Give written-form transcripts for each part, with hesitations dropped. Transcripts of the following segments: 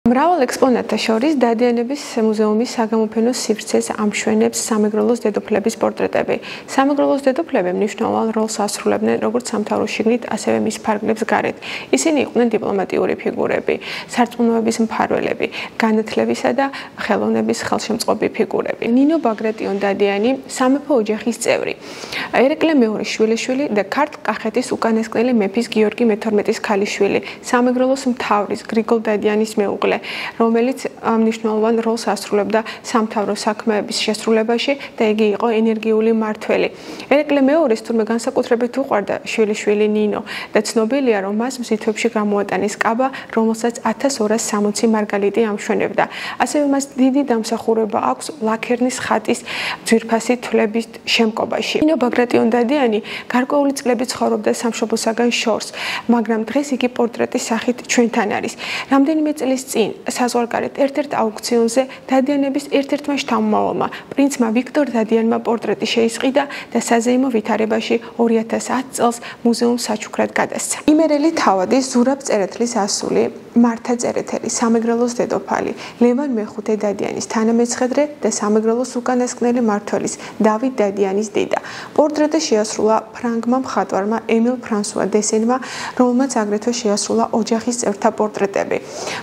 მრავალ ექსპონატთა შორის დადიანების მუზეუმის საგამოფენო სივრცეს ამშვენებს სამეგრელოს დედოფლების პორტრეტები. სამეგრელოს დედოფლები მნიშვნელოვან როლს ასრულებდნენ როგორც სამთავროს შიგნით, ასევე მის ფარგლებს გარეთ. ისინი იყვნენ დიპლომატიური ფიგურები, სარწმუნოების მფარველები, განათლებისა და ხელოვნების ხელშემწყობი ფიგურები. ნინო ბაგრატიონ დადიანი სამეფო ოჯახის წევრი. ერეკლე მეორის შვილიშვილი და ქართლ-კახეთის უკანასკნელი მეფის გიორგი მე-12-ის ქალიშვილი, სამეგრელოს მთავრის გრიგოლ დადიანის მეუღლე, რომელიც მნიშვნელოვან როლს ასრულებდა სამთავრო საქმეების შესრულებაში და იგი იყო ენერგიული მმართველი. ერეკლე მეორის თურმე განსაკუთრებით უყვარდა შვილიშვილი ნინო და ცნობილია, რომ მას მზითვებში გამოატანეს კაბა, რომელსაც 1260 მარგალიტი ამშვენებდა. ასევე მას დიდი დამსახურება აქვს ლაქერნის ხატის ძვირფასი თვლების შემკობაში. ნინო ბაგრატიონ დადიანი გარკვეული წლები ცხოვრობდა სამშობლოსაგან შორს, მაგრამ დღეს იგი პორტრეტის სახით ჩვენთან არის. რამდენიმე წლის წინ საზღვარგარეთ ერთ-ერთ აუქციონზე დადიანების ერთ-ერთმა შთამომავალმა პრინცმა ვიქტორ დადიანმა პორტრეტი შეისყიდა და საზეიმო ვითარებაში 2010 წელს მუზეუმს საჩუქრად გადასცა. იმერელი თავადის ზურაბ წერეთლის ასული, მართა წერეთელი, სამეგრელოს დედოფალი, ლევან მე-5 დადიანის თანამეცხედრე და სამეგრელოს უკანასკნელი მმართველის დავით დადიანის დედა. პორტრეტი შეასრულა ფრანგმა მხატვარმა ემილ ფრანსუა დესენმა, რომელმაც აგრეთვე შეასრულა ოჯახის წევრთა პორტრეტები.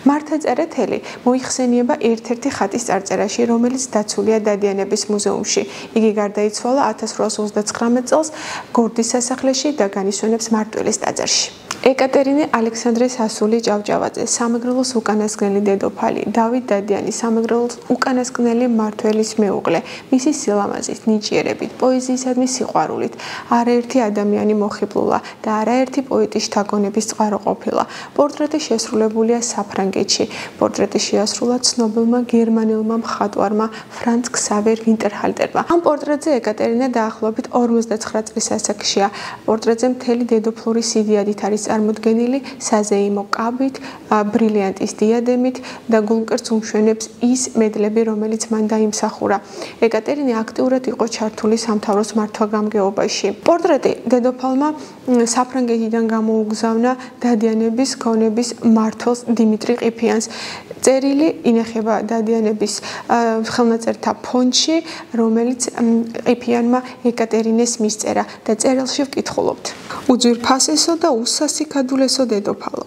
მართა წერეთელი მოიხსენიება ერთ-ერთი ხატის წარწერაში, რომელიც დაცულია დადიანების მუზეუმში. იგი გარდაიცვალა 1839 წელს გორდის სასახლეში და განისვენებს მარტვილის ტაძარში. ეკატერინე ალექსანდრეს ასული ჭავჭავაძე, სამეგრელოს უკანასკნელი დედოფალი, დავით დადიანი, სამეგრელოს უკანასკნელი მმართველის მეუღლე, მისი სილამაზით, ნიჭიერებით, პოეზიისადმი სიყვარულით, არაერთი ადამიანი მოხიბლულა და არაერთი პოეტის შთაგონების წყარო ყოფილა. პორტრეტი შესრულებულია საფრანგეთში. პორტრეტი შეასრულა ცნობილმა გერმანელმა მხატვარმა ფრანც ქსავერ ვინტერჰალტერმა. ამ პორტრეტზე ეკატერინე დაახლოებით 59 წლის ასაკშია. პორტრეტზე მთელი დედოფლური სიდიადით არის წარმოდგენილი საზეიმო კაბით, ბრილიანტის დიადემით და გულმკერდს უმშვენებს ის მედლები, რომელიც მან დაიმსახურა. ეკატერინე აქტიურად იყო ჩართული სამთავროს მართვა-გამგეობაში. პორტრეტი დედოფალმა საფრანგეთიდან გამოუგზავნა დადიანების ქონების მმართველს დიმიტრი ყიფიანს. წერილი ინახება დადიანების ხელნაწერთა ფონდში, რომელიც ყიფიანმა ეკატერინეს მისწერა და წერილში ვკითხულობთ. უძვირფასესო და უსასიქადულესო დედოფალო,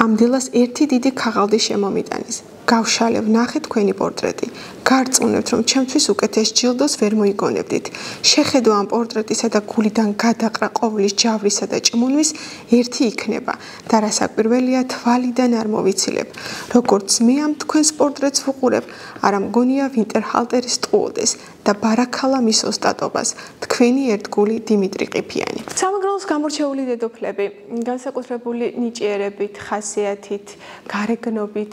ამ დილას ერთი დიდი ქაღალდი შემომიტანეს. გავშალევ, ნახეთ თქვენი პორტრეტი. გარწმუნებთ, რომ ჩემთვის უკეთეს ჯილდოს ვერ მოიგონებდით. შეხედვა ამ პორტრეტისა და გულიდან გადაყრა ყოვლის ჯავრისა და ჭმუნვის ერთი იქნება და რასაკვირველია, თვალიდან არ მოვიცილებ. როგორც მე ამ თქვენს პორტრეტს ვუყურებ, არა მგონია ვინტერჰალტერის ტყუოდეს და ბარაქალა მის ოსტატობას. თქვენი ერთგული დიმიტრი ყიფიანი. სამეგრელოს გამორჩეული დედოფლები, განსაკუთრებული ნიჭიერებით, ხასიათით, გარეგნობით,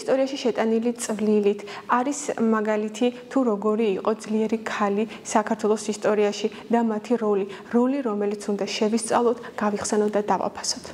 ისტორიაში შეტანილი წვლილით არის მაგალითი თუ როგორი იყო ძლიერი ქალი საქართველოს ისტორიაში და მათი როლი, რომელიც უნდა შევისწავლოთ, გავიხსენოთ და დავაფასოთ.